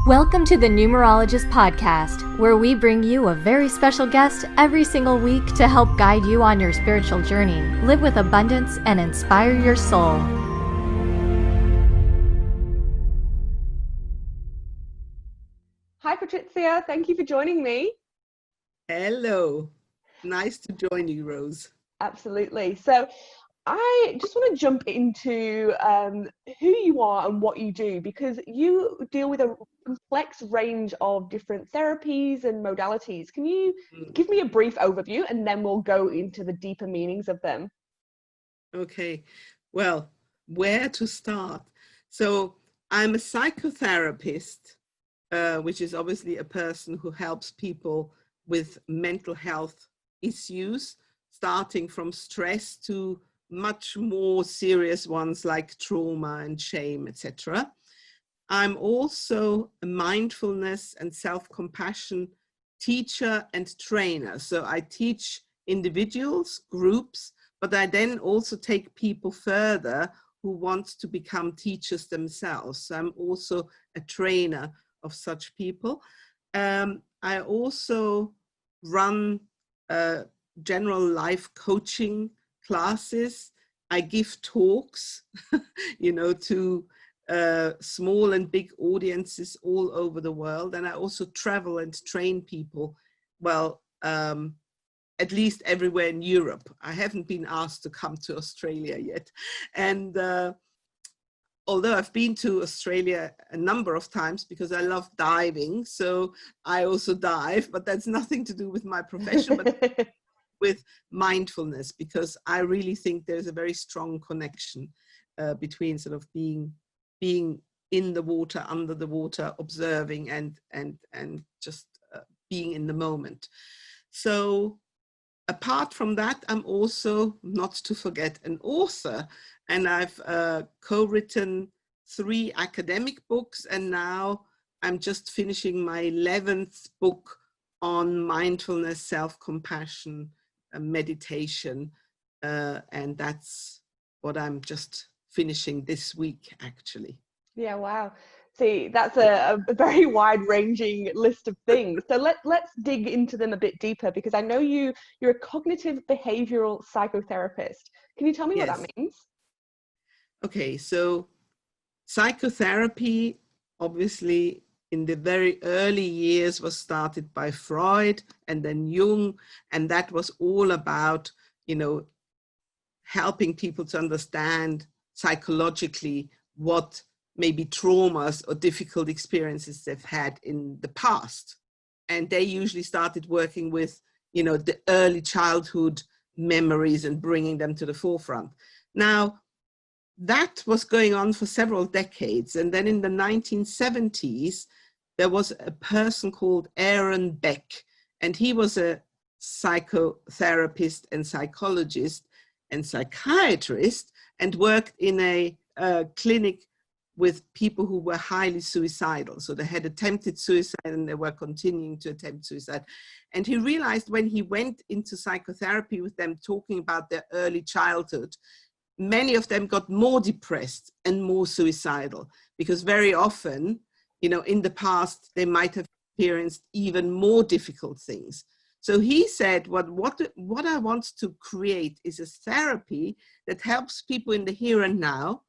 Welcome to the Numerologist podcast, where we bring you a very special guest every single week to help guide you on your spiritual journey, live with abundance, and inspire your soul. Hi, Patrizia. Thank you for joining me. Hello. Nice to join you, Rose. Absolutely. So I just want to jump into who you are and what you do, because you deal with a complex range of different therapies and modalities. Can you give me a brief overview, and then we'll go into the deeper meanings of them? Okay. Well, where to start? So I'm a psychotherapist, which is obviously a person who helps people with mental health issues, starting from stress to much more serious ones like trauma and shame, etc. I'm also a mindfulness and self-compassion teacher and trainer. So I teach individuals, groups, but I then also take people further who want to become teachers themselves. So I'm also a trainer of such people. I also run general life coaching classes. I give talks, to small and big audiences all over the world. And I also travel and train people, at least everywhere in Europe. I haven't been asked to come to Australia yet. And although I've been to Australia a number of times because I love diving, so I also dive, but that's nothing to do with my profession, but with mindfulness, because I really think there's a very strong connection between sort of being in the water, under the water, observing and just being in the moment. So apart from that, I'm also, not to forget, an author, and I've co-written 3 academic books, and now I'm just finishing my 11th book on mindfulness, self-compassion, meditation, and that's what I'm just finishing this week, actually. Yeah, wow. See, that's a very wide-ranging list of things. So let's dig into them a bit deeper, because I know you're a cognitive behavioral psychotherapist. Can you tell me what that means? Okay, so psychotherapy, obviously, in the very early years was started by Freud and then Jung, and that was all about, helping people to understand psychologically what maybe traumas or difficult experiences they've had in the past. And they usually started working with, the early childhood memories and bringing them to the forefront. Now, that was going on for several decades. And then in the 1970s, there was a person called Aaron Beck, and he was a psychotherapist and psychologist and psychiatrist, and worked in a clinic with people who were highly suicidal. So they had attempted suicide and they were continuing to attempt suicide. And he realized when he went into psychotherapy with them, talking about their early childhood, many of them got more depressed and more suicidal, because very often, in the past, they might have experienced even more difficult things. So he said, what I want to create is a therapy that helps people in the here and now,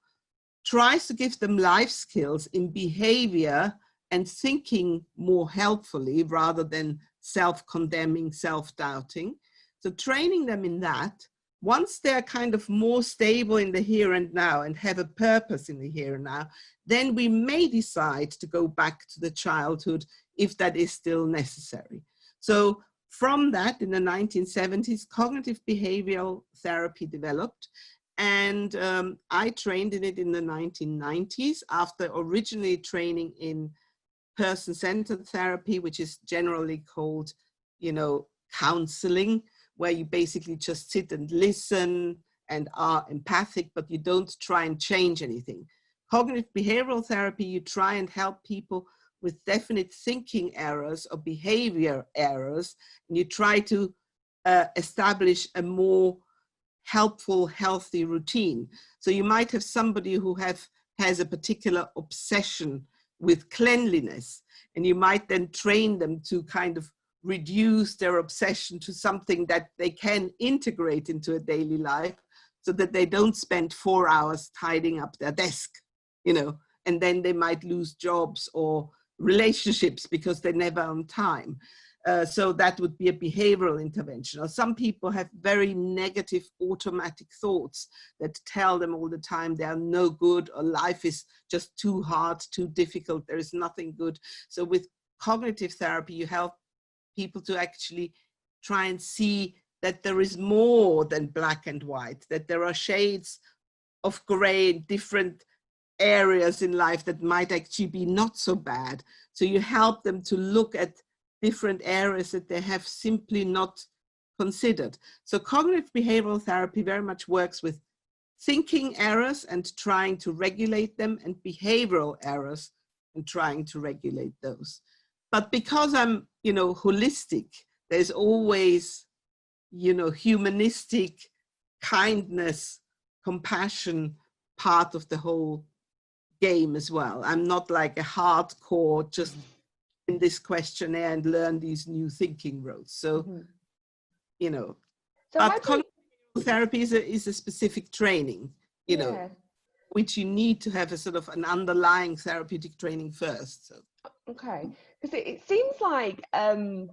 tries to give them life skills in behavior and thinking more helpfully rather than self-condemning, self-doubting. So training them in that. Once they're kind of more stable in the here and now and have a purpose in the here and now, then we may decide to go back to the childhood if that is still necessary. So from that, in the 1970s, cognitive behavioral therapy developed. And I trained in it in the 1990s, after originally training in person-centered therapy, which is generally called, counseling, where you basically just sit and listen and are empathic, but you don't try and change anything. Cognitive behavioral therapy, you try and help people with definite thinking errors or behavior errors, and you try to establish a more helpful, healthy routine. So you might have somebody who has a particular obsession with cleanliness, And you might then train them to kind of reduce their obsession to something that they can integrate into a daily life, so that they don't spend 4 hours tidying up their desk, you know, and then they might lose jobs or relationships because they're never on time. So that would be a behavioral intervention. Or some people have very negative automatic thoughts that tell them all the time they are no good, or life is just too hard, too difficult, there is nothing good. So with cognitive therapy, you help people to actually try and see that there is more than black and white, that there are shades of gray in different areas in life that might actually be not so bad. So you help them to look at different areas that they have simply not considered. So cognitive behavioral therapy very much works with thinking errors and trying to regulate them, and behavioral errors and trying to regulate those. But because I'm, you know, holistic, there's always, you know, humanistic kindness, compassion part of the whole game as well. I'm not like a hardcore just in this questionnaire and learn these new thinking roads. So, you know, so but cognitive therapy is a specific training, you know, which you need to have a sort of an underlying therapeutic training first. So. Okay, because it seems like, and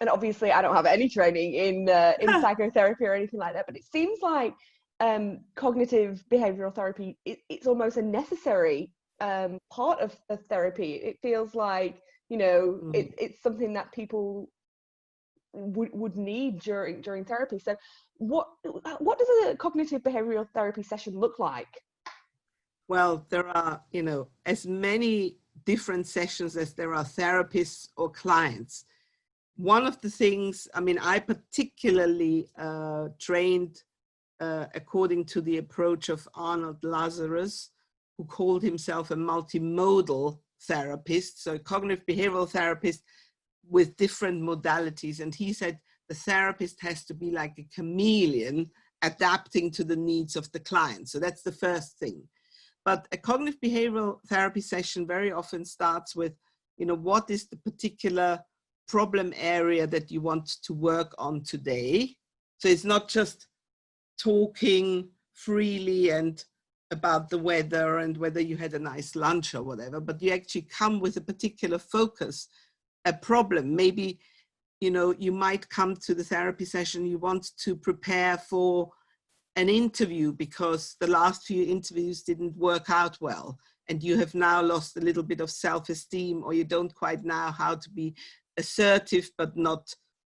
obviously I don't have any training in psychotherapy or anything like that, but it seems like cognitive behavioral therapy, it's almost a necessary part of therapy. It feels like, you know, it's something that people would need during therapy. So what does a cognitive behavioral therapy session look like? Well, there are, you know, as many different sessions as there are therapists or clients. One of the things, I mean, I particularly trained according to the approach of Arnold Lazarus, who called himself a multimodal therapist, so a cognitive behavioral therapist with different modalities. And he said the therapist has to be like a chameleon, adapting to the needs of the client. So that's the first thing. But a cognitive behavioral therapy session very often starts with, you know, what is the particular problem area that you want to work on today? So it's not just talking freely and about the weather and whether you had a nice lunch or whatever, but you actually come with a particular focus, a problem. Maybe, you know, you might come to the therapy session, you want to prepare for an interview because the last few interviews didn't work out well, and you have now lost a little bit of self-esteem, or you don't quite know how to be assertive but not,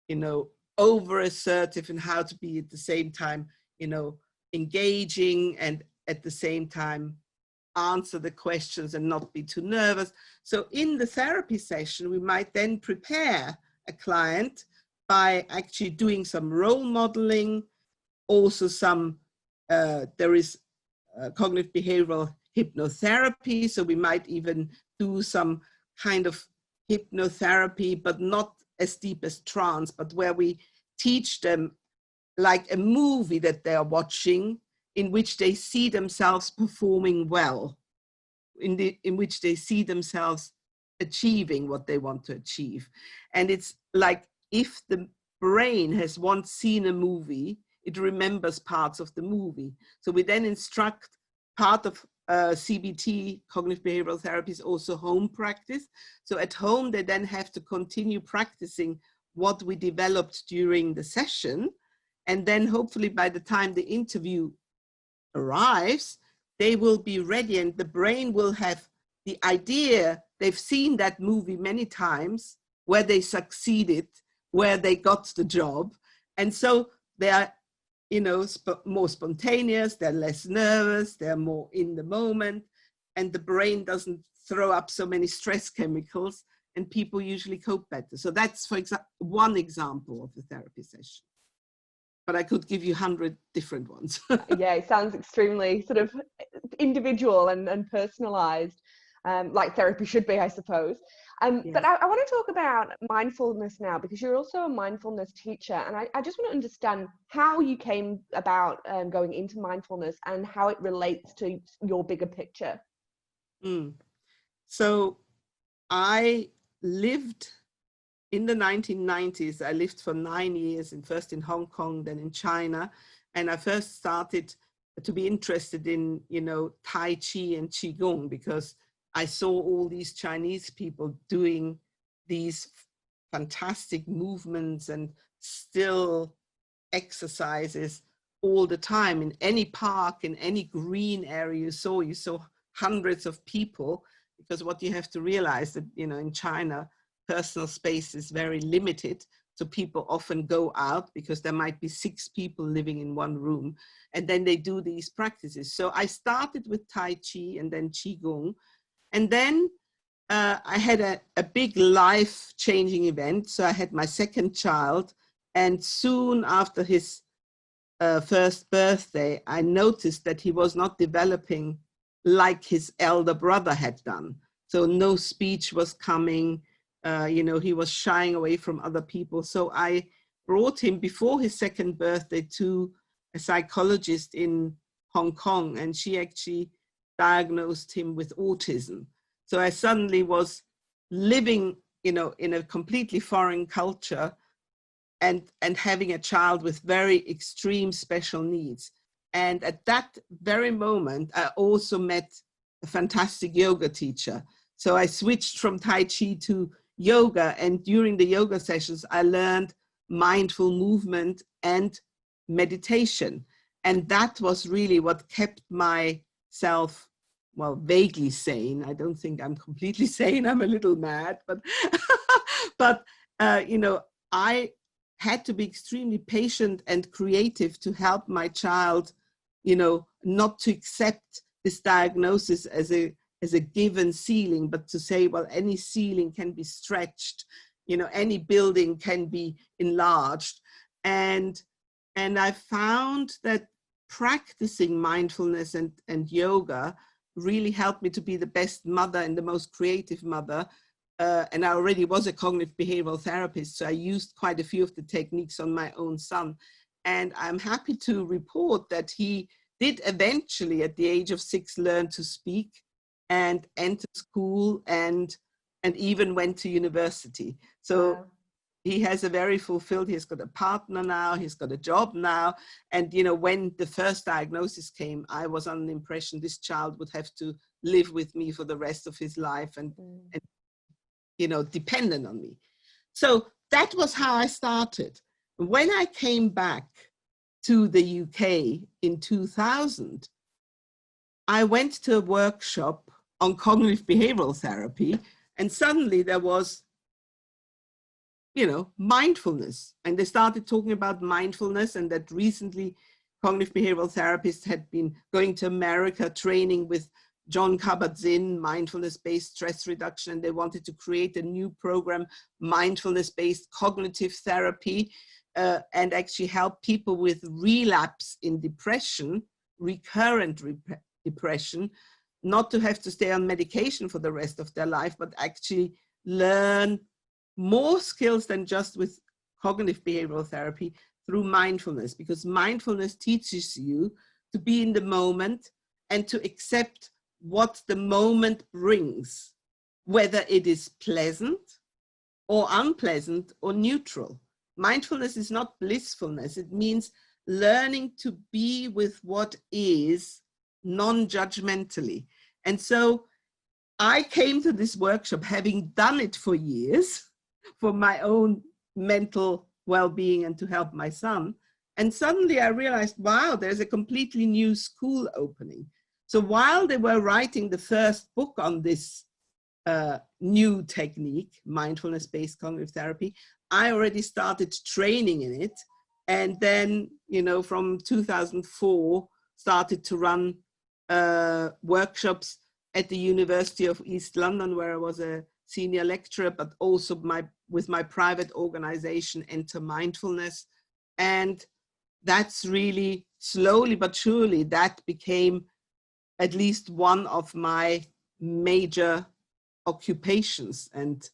you know, over assertive, and how to be at the same time, you know, engaging and at the same time answer the questions and not be too nervous. So in the therapy session, we might then prepare a client by actually doing some role modeling, also some, there is cognitive behavioral hypnotherapy. So we might even do some kind of hypnotherapy, but not as deep as trance, but where we teach them like a movie that they are watching, in which they see themselves performing well, in which they see themselves achieving what they want to achieve. And it's like if the brain has once seen a movie, it remembers parts of the movie. So we then instruct part of CBT, cognitive behavioral therapy, is also home practice. So at home, they then have to continue practicing what we developed during the session. And then hopefully by the time the interview arrives, they will be ready, and the brain will have the idea, they've seen that movie many times, where they succeeded, where they got the job. And so they are, you know, more spontaneous, they're less nervous, they're more in the moment, and the brain doesn't throw up so many stress chemicals, and people usually cope better. So that's, for example, one example of a therapy session. But I could give you 100 different ones. Yeah, it sounds extremely sort of individual and personalized, like therapy should be, I suppose. Yes. But I want to talk about mindfulness now, because you're also a mindfulness teacher. And I just want to understand how you came about going into mindfulness and how it relates to your bigger picture. So I lived in the 1990s. I lived for 9 years, first in Hong Kong, then in China. And I first started to be interested in, Tai Chi and Qigong, because I saw all these Chinese people doing these fantastic movements and still exercises all the time. In any park, in any green area you saw hundreds of people, because what you have to realize that, in China, personal space is very limited. So people often go out because there might be 6 people living in one room, and then they do these practices. So I started with Tai Chi and then Qigong. And then I had a big life-changing event. So I had my second child, and soon after his first birthday, I noticed that he was not developing like his elder brother had done. So no speech was coming. He was shying away from other people. So I brought him before his second birthday to a psychologist in Hong Kong, and she actually diagnosed him with autism. So I suddenly was living, in a completely foreign culture and having a child with very extreme special needs. And at that very moment, I also met a fantastic yoga teacher. So I switched from Tai Chi to yoga, and during the yoga sessions, I learned mindful movement and meditation. And that was really what kept myself, vaguely sane. I don't think I'm completely sane. I'm a little mad, but I had to be extremely patient and creative to help my child, not to accept this diagnosis as a given ceiling, but to say, well, any ceiling can be stretched, any building can be enlarged. And I found that practicing mindfulness and yoga really helped me to be the best mother and the most creative mother. And I already was a cognitive behavioral therapist, so I used quite a few of the techniques on my own son. And I'm happy to report that he did eventually, at the age of 6, learn to speak and enter school and even went to university. So wow. He has a very fulfilled, he's got a partner now, he's got a job now. And, when the first diagnosis came, I was under the impression this child would have to live with me for the rest of his life and dependent on me. So that was how I started. When I came back to the UK in 2000, I went to a workshop on cognitive behavioral therapy, and suddenly there was, mindfulness. And they started talking about mindfulness, and that recently cognitive behavioral therapists had been going to America training with John Kabat-Zinn, mindfulness-based stress reduction, and they wanted to create a new program, mindfulness-based cognitive therapy, and actually help people with relapse in depression, recurrent depression, not to have to stay on medication for the rest of their life, but actually learn more skills than just with cognitive behavioral therapy through mindfulness, because mindfulness teaches you to be in the moment and to accept what the moment brings, whether it is pleasant or unpleasant or neutral. Mindfulness is not blissfulness. It means learning to be with what is non-judgmentally. And so I came to this workshop having done it for years for my own mental well-being and to help my son. And suddenly I realized, wow, there's a completely new school opening. So while they were writing the first book on this new technique, mindfulness-based cognitive therapy, I already started training in it. And then, from 2004, started to run workshops at the University of East London, where I was a senior lecturer, but also with my private organization, Enter Mindfulness. And that's really slowly but surely, that became at least one of my major occupations and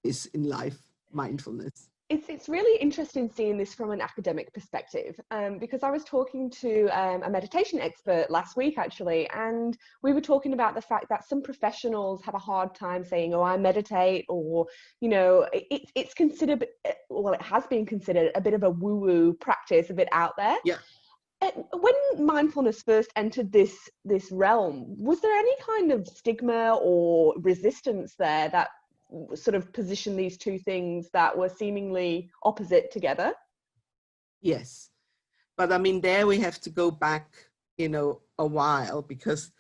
is in life, mindfulness. It's really interesting seeing this from an academic perspective, because I was talking to a meditation expert last week, actually, and we were talking about the fact that some professionals have a hard time saying, oh, I meditate, or, you know, it's considered, well, it has been considered a bit of a woo-woo practice, a bit out there. Yeah. When mindfulness first entered this realm, was there any kind of stigma or resistance there that sort of position these two things that were seemingly opposite together? Yes. But I mean, there we have to go back, you know, a while, because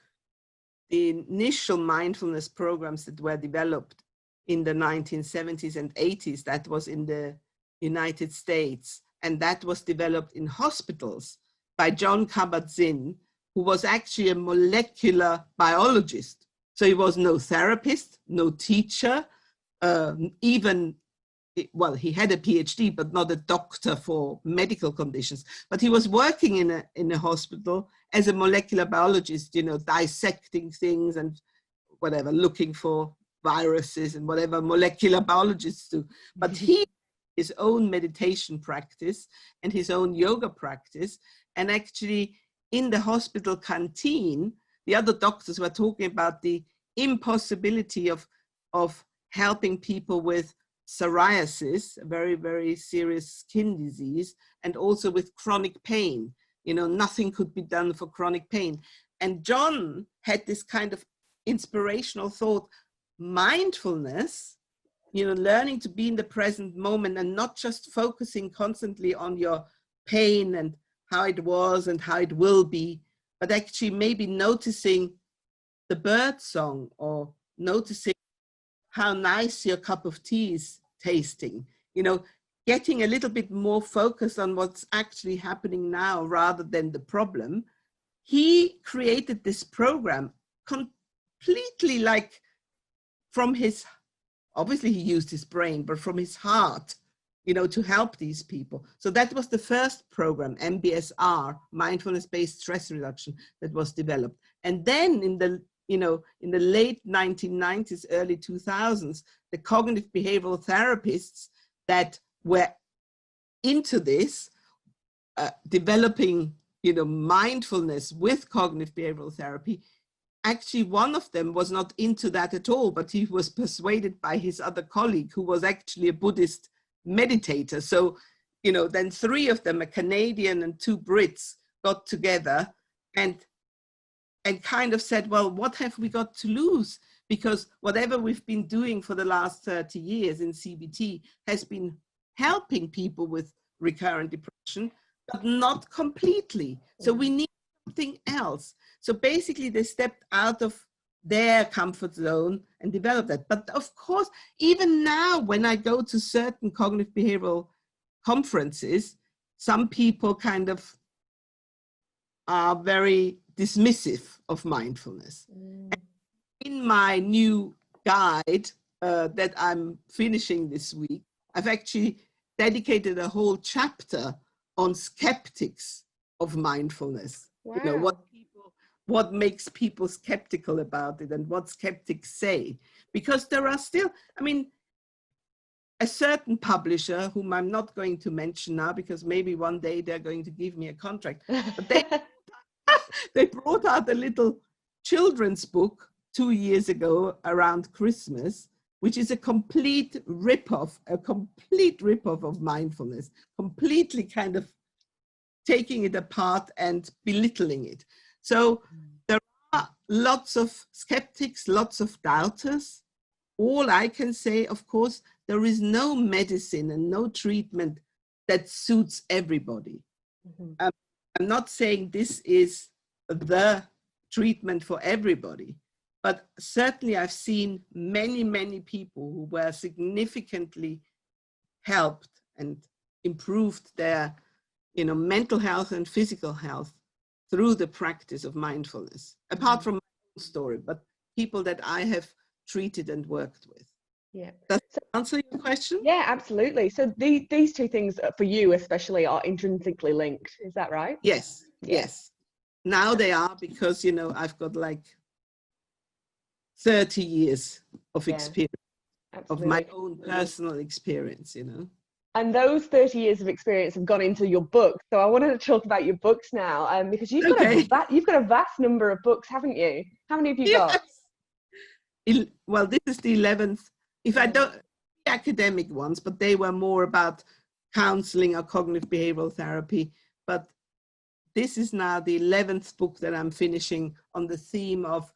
the initial mindfulness programs that were developed in the 1970s and 80s, that was in the United States, and that was developed in hospitals by John Kabat-Zinn, who was actually a molecular biologist. So he was no therapist, no teacher, even, well, he had a PhD, but not a doctor for medical conditions. But he was working in a hospital as a molecular biologist, you know, dissecting things and whatever, looking for viruses and whatever molecular biologists do. But he his own meditation practice and his own yoga practice. And actually, in the hospital canteen, the other doctors were talking about the impossibility of helping people with psoriasis, a very, very serious skin disease, and also with chronic pain. You know, nothing could be done for chronic pain. And John had this kind of inspirational thought, mindfulness, you know, learning to be in the present moment and not just focusing constantly on your pain and how it was and how it will be, but actually maybe noticing the bird song or noticing how nice your cup of tea is tasting, you know, getting a little bit more focused on what's actually happening now rather than the problem. He created this program completely like from his, obviously he used his brain, but from his heart, you know, to help these people. So that was the first program, MBSR, mindfulness-based stress reduction, that was developed. And then in the, you know, in the late 1990s, early 2000s, the cognitive behavioral therapists that were into this, developing, you know, mindfulness with cognitive behavioral therapy, actually one of them was not into that at all, but he was persuaded by his other colleague who was actually a Buddhist meditator. So, you know, then three of them, a Canadian and two Brits, got together and kind of said, well, what have we got to lose? Because whatever we've been doing for the last 30 years in CBT has been helping people with recurrent depression, but not completely. So we need something else. So basically they stepped out of their comfort zone and developed that. But of course, even now, when I go to certain cognitive behavioral conferences, some people kind of are very dismissive of mindfulness. In my new guide that I'm finishing this week, I've actually dedicated a whole chapter on skeptics of mindfulness. Wow. You know, what makes people skeptical about it and what skeptics say. Because there are still, I mean, a certain publisher whom I'm not going to mention now because maybe one day they're going to give me a contract, but they brought out a little children's book 2 years ago around Christmas, which is a complete rip-off of mindfulness, completely kind of taking it apart and belittling it. So there are lots of skeptics, lots of doubters. All I can say, of course, there is no medicine and no treatment that suits everybody. I'm not saying this is the treatment for everybody, but certainly I've seen many, many people who were significantly helped and improved their, you know, mental health and physical health through the practice of mindfulness, apart from my own story, but people that I have treated and worked with. Yeah. Does that answer your question? Yeah, absolutely. So these two things for you especially are intrinsically linked. Is that right? Yes, Yeah. yes. Now they are, because, you know, I've got like 30 years of experience, Absolutely. of my own personal experience, you know. And those 30 years of experience have gone into your book. So I wanted to talk about your books now, because you've got a vast number of books, haven't you? How many have you got? Well, this is the 11th. If I don't, academic ones, but they were more about counseling or cognitive behavioral therapy. But this is now the 11th book that I'm finishing on the theme of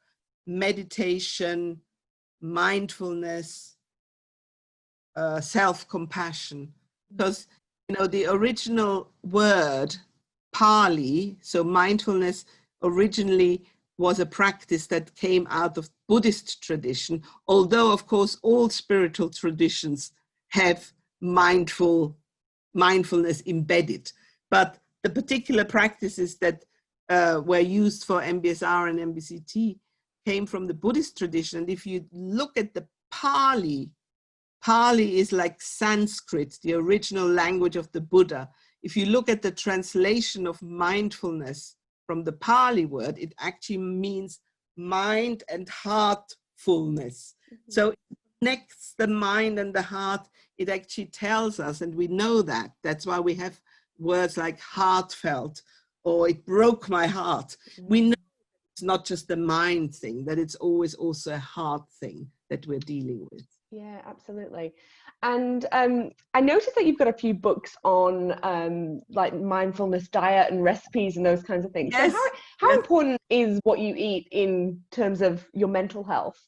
meditation, mindfulness, self-compassion. Because, you know, the original word, Pali, so mindfulness, originally was a practice that came out of Buddhist tradition, although, of course, all spiritual traditions have mindfulness embedded. But the particular practices that were used for MBSR and MBCT came from the Buddhist tradition. And if you look at the Pali is like Sanskrit, the original language of the Buddha. If you look at the translation of mindfulness from the Pali word, it actually means mind and heartfulness. So it connects the mind and the heart. It actually tells us, and we know that. That's why we have words like heartfelt or it broke my heart. We know it's not just a mind thing, that it's always also a heart thing that we're dealing with. Yeah, absolutely. And I noticed that you've got a few books on like mindfulness diet and recipes and those kinds of things. Yes. So how important is what you eat in terms of your mental health?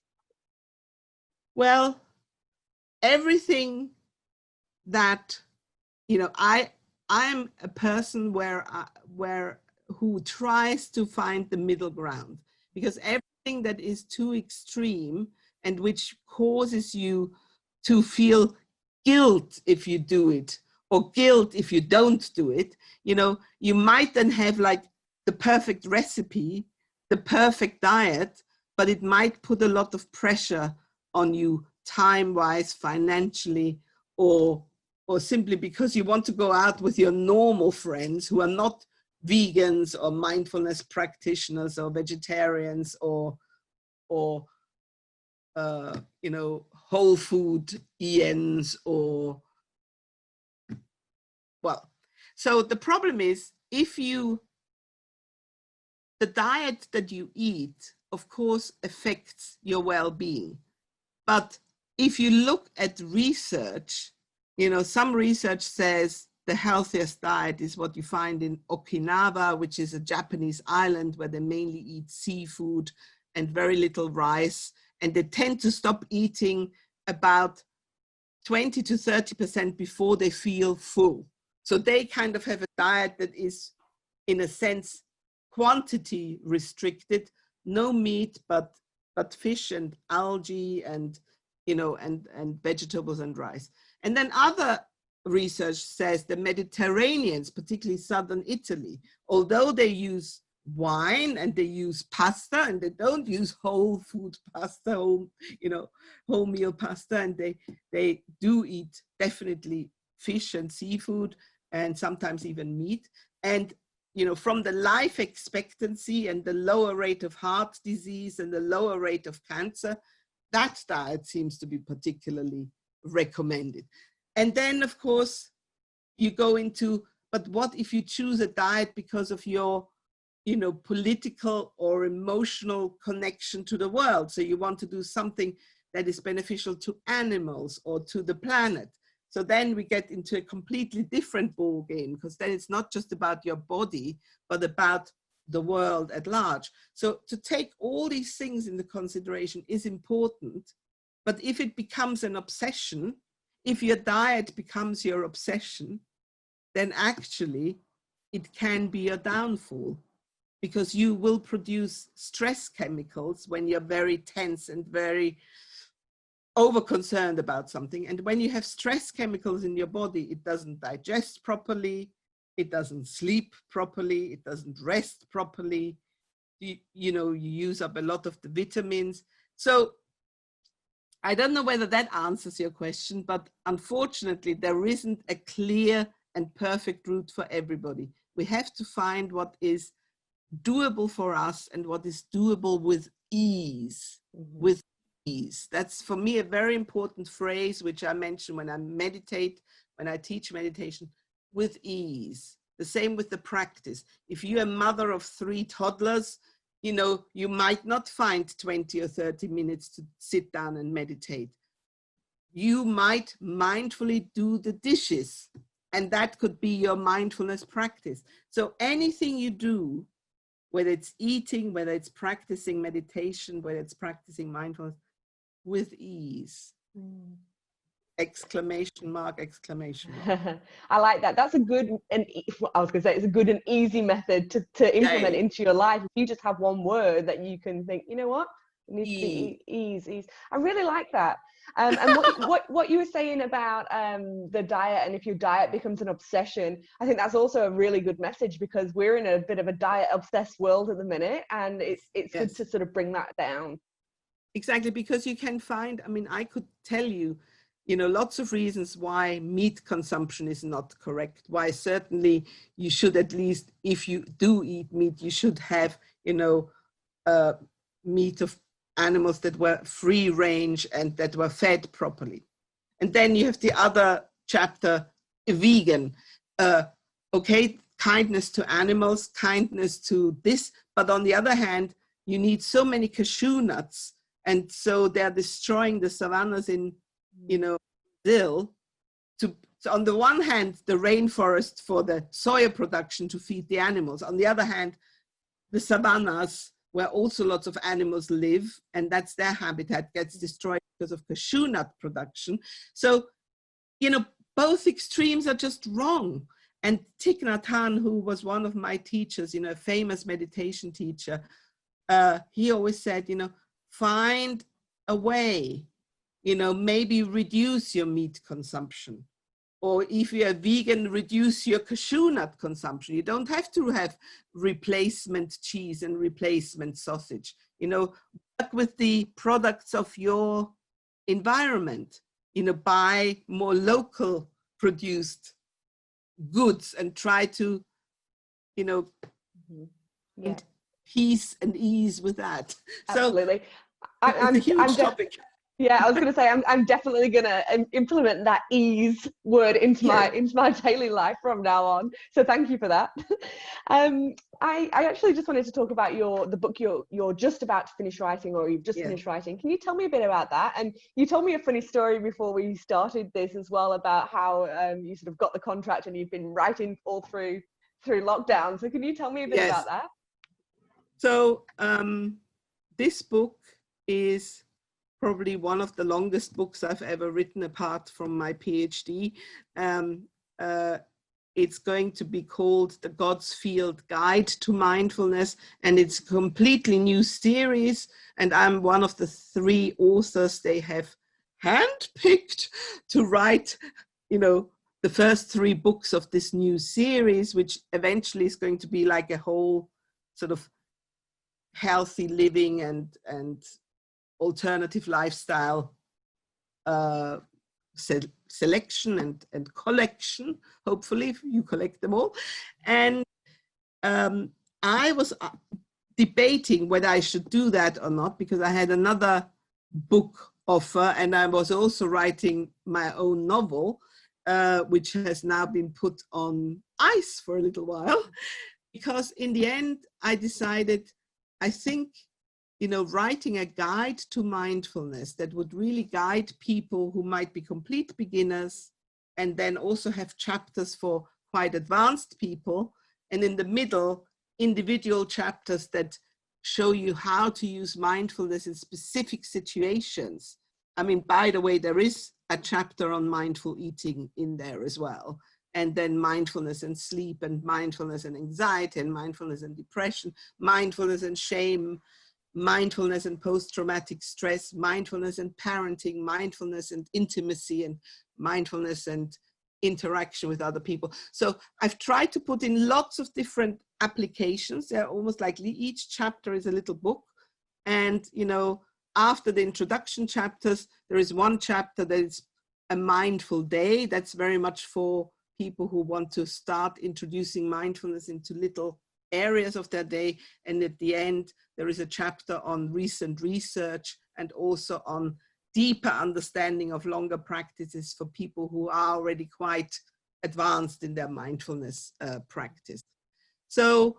Well, everything that, you know, I'm a person who tries to find the middle ground, because everything that is too extreme and which causes you to feel guilt if you do it or guilt if you don't do it, you know, you might then have like the perfect recipe, the perfect diet, but it might put a lot of pressure on you time-wise, financially, or simply because you want to go out with your normal friends who are not vegans or mindfulness practitioners or vegetarians or you know, whole food ENs or, well, so the problem is the diet that you eat, of course, affects your well-being. But if you look at research, you know, some research says the healthiest diet is what you find in Okinawa, which is a Japanese island where they mainly eat seafood and very little rice. And they tend to stop eating about 20 to 30% before they feel full. So they kind of have a diet that is, in a sense, quantity restricted, no meat, but fish and algae and, you know, and vegetables and rice. And then other research says the Mediterraneans, particularly southern Italy, although they use wine and they use pasta and they don't use whole food pasta, whole meal pasta, and they do eat definitely fish and seafood and sometimes even meat. And, you know, from the life expectancy and the lower rate of heart disease and the lower rate of cancer, that diet seems to be particularly recommended. And then, of course, you go into, but what if you choose a diet because of your, you know, political or emotional connection to the world? So you want to do something that is beneficial to animals or to the planet. So then we get into a completely different ball game, because then it's not just about your body, but about the world at large. So to take all these things into consideration is important. But if it becomes an obsession, if your diet becomes your obsession, then actually it can be a downfall, because you will produce stress chemicals when you're very tense and very over-concerned about something. And when you have stress chemicals in your body, it doesn't digest properly, it doesn't sleep properly, it doesn't rest properly. You use up a lot of the vitamins. So I don't know whether that answers your question, but unfortunately, there isn't a clear and perfect route for everybody. We have to find what is doable for us and what is doable with ease, with ease. That's for me a very important phrase, which I mention when I meditate when I teach meditation, with ease. The same with the practice. If you're a mother of 3 toddlers, you know, you might not find 20 or 30 minutes to sit down and meditate. You might mindfully do the dishes, and that could be your mindfulness practice. So anything you do, whether it's eating, whether it's practicing meditation, whether it's practicing mindfulness, with ease. Exclamation mark, exclamation mark. I like that. That's a good, and I was going to say, it's a good and easy method to implement into your life. If you just have one word that you can think, you know what, it needs to be ease. I really like that. And what you were saying about the diet, and if your diet becomes an obsession, I think that's also a really good message, because we're in a bit of a diet obsessed world at the minute, and it's good to sort of bring that down. Exactly, because you can find, I mean, I could tell you, you know, lots of reasons why meat consumption is not correct, why certainly you should, at least if you do eat meat, you should have, you know, meat of animals that were free range and that were fed properly. And then you have the other chapter, vegan. Okay, kindness to animals, kindness to this, but on the other hand, you need so many cashew nuts, and so they're destroying the savannas in, you know, Brazil. So on the one hand, the rainforest for the soya production to feed the animals. On the other hand, the savannas, where also lots of animals live, and that's their habitat, gets destroyed because of cashew nut production. So, you know, both extremes are just wrong. And Thich Nhat Hanh, who was one of my teachers, you know, a famous meditation teacher, he always said, you know, find a way, you know, maybe reduce your meat consumption. Or if you're a vegan, reduce your cashew nut consumption. You don't have to have replacement cheese and replacement sausage. You know, work with the products of your environment. You know, buy more local produced goods and try to, you know, peace and ease with that. Absolutely. So it's a huge topic. Yeah, I was going to say, I'm definitely going to implement that ease word into my daily life from now on. So thank you for that. I actually just wanted to talk about the book you're just about to finish writing, or you've just finished writing. Can you tell me a bit about that? And you told me a funny story before we started this as well, about how you sort of got the contract and you've been writing all through lockdown. So can you tell me a bit about that? So this book is probably one of the longest books I've ever written, apart from my PhD. It's going to be called The God's Field Guide to Mindfulness, and it's a completely new series, and I'm one of the 3 authors they have handpicked to write, you know, the first 3 books of this new series, which eventually is going to be like a whole sort of healthy living and alternative lifestyle selection and collection. Hopefully you collect them all. And I was debating whether I should do that or not, because I had another book offer, and I was also writing my own novel, which has now been put on ice for a little while, because in the end I decided, I think, you know, writing a guide to mindfulness that would really guide people who might be complete beginners, and then also have chapters for quite advanced people, and in the middle, individual chapters that show you how to use mindfulness in specific situations. I mean, by the way, there is a chapter on mindful eating in there as well. And then mindfulness and sleep, and mindfulness and anxiety, and mindfulness and depression, mindfulness and shame, mindfulness and post-traumatic stress, mindfulness and parenting, mindfulness and intimacy, and mindfulness and interaction with other people. So I've tried to put in lots of different applications. They're almost like each chapter is a little book. And, you know, after the introduction chapters, there is one chapter that is a mindful day. That's very much for people who want to start introducing mindfulness into little areas of their day. And at the end, there is a chapter on recent research and also on deeper understanding of longer practices for people who are already quite advanced in their mindfulness practice. So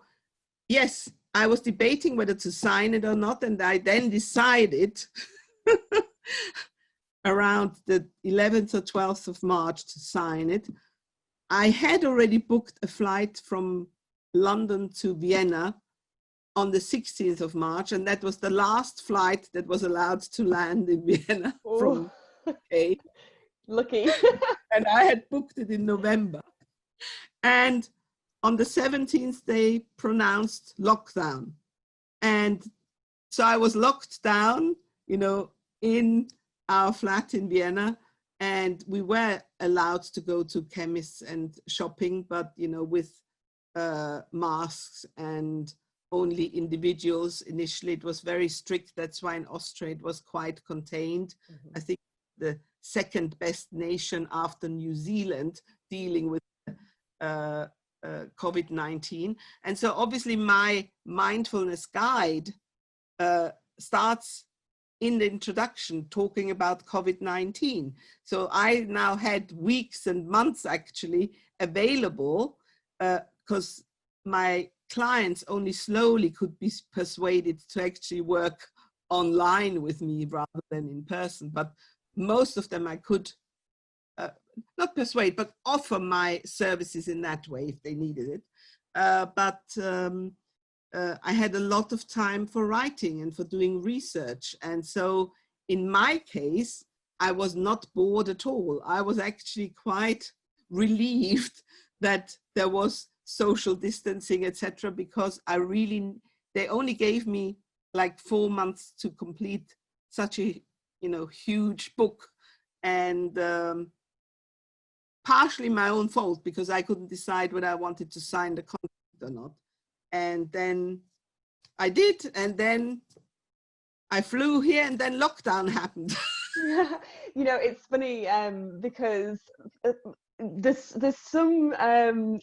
yes, I was debating whether to sign it or not, and I then decided around the 11th or 12th of March to sign it. I had already booked a flight from London to Vienna on the 16th of March, and that was the last flight that was allowed to land in Vienna from UK. Lucky. And I had booked it in November. And on the 17th, they pronounced lockdown. And so I was locked down, in our flat in Vienna, and we were allowed to go to chemists and shopping, but, with masks and only individuals. Initially, it was very strict. That's why in Austria, it was quite contained. Mm-hmm. I think the second best nation after New Zealand dealing with COVID-19. And so obviously my mindfulness guide starts in the introduction talking about COVID-19. So I now had weeks and months actually available because my clients only slowly could be persuaded to actually work online with me rather than in person. But most of them I could not persuade, but offer my services in that way if they needed it. But I had a lot of time for writing and for doing research. And so in my case, I was not bored at all. I was actually quite relieved that there was social distancing, etc., because they only gave me like 4 months to complete such a, huge book. And partially my own fault because I couldn't decide whether I wanted to sign the contract or not. And then I did, and then I flew here, and then lockdown happened. It's funny because there's some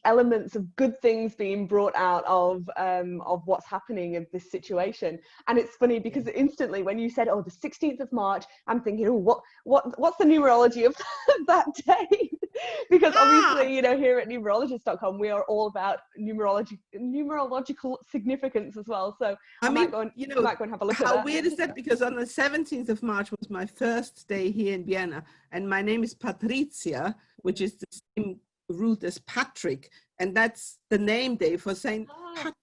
elements of good things being brought out of what's happening in this situation. And it's funny because instantly when you said, the 16th of March, I'm thinking, what's the numerology of that day? Because obviously, here at numerologist.com, we are all about numerological significance as well. So I might go and have a look at that. How weird is that? Because on the 17th of March was my first day here in Vienna, and my name is Patrizia, which is the same root as Patrick, and that's the name day for Saint Patrick.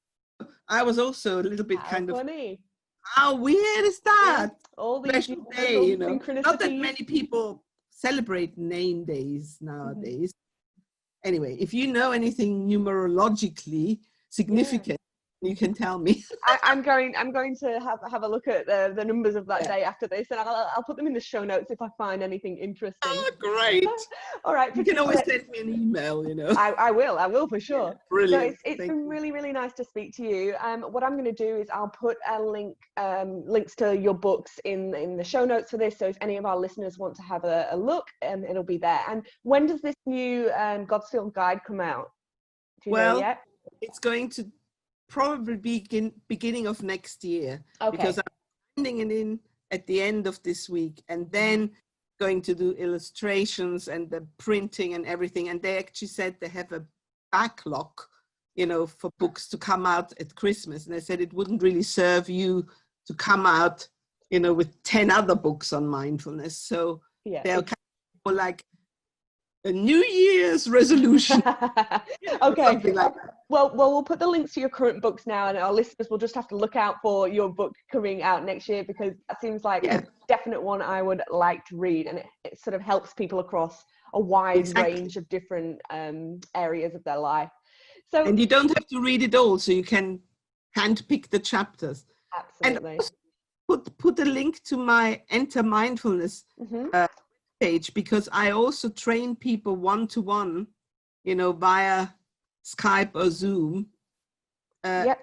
I was also a little bit funny. How weird is that? Yeah, all these special day, Not that many people celebrate name days nowadays. Mm-hmm. Anyway, if you know anything numerologically significant, you can tell me. I'm going to have a look at the numbers of that day after this, and I'll put them in the show notes if I find anything interesting. Oh, great! All right, you can always send me an email. I will for sure. Yeah, brilliant. So it's been really, really nice to speak to you. What I'm going to do is I'll put links to your books in the show notes for this. So if any of our listeners want to have a look, it'll be there. And when does this new God's Field Guide come out? Do you know yet? It's going to probably beginning of next year, because I'm sending it in at the end of this week, and then going to do illustrations and the printing and everything. And they actually said they have a backlog, for books to come out at Christmas. And they said it wouldn't really serve you to come out, with 10 other books on mindfulness. So they'll kind of like a New Year's resolution. Okay. Like that. Well, we'll put the links to your current books now, and our listeners will just have to look out for your book coming out next year, because that seems like a definite one I would like to read, and it sort of helps people across a wide range of different areas of their life. So, and you don't have to read it all, so you can handpick the chapters. Absolutely. And put a link to my Enter Mindfulness page, because I also train people one-to-one, via Skype or Zoom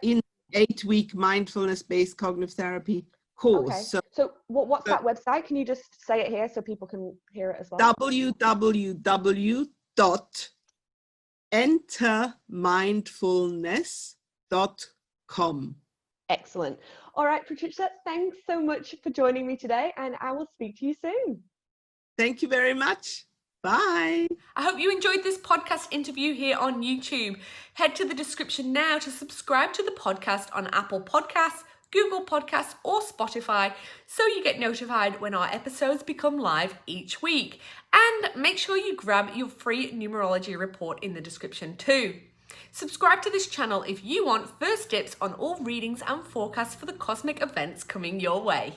in 8-week mindfulness-based cognitive therapy course. Okay. So what's that website? Can you just say it here so people can hear it as well? www.entermindfulness.com. Excellent. All right, Patrizia, thanks so much for joining me today, and I will speak to you soon. Thank you very much. Bye. I hope you enjoyed this podcast interview here on YouTube. Head to the description now to subscribe to the podcast on Apple Podcasts, Google Podcasts, or Spotify so you get notified when our episodes become live each week. And make sure you grab your free numerology report in the description too. Subscribe to this channel if you want first dips on all readings and forecasts for the cosmic events coming your way.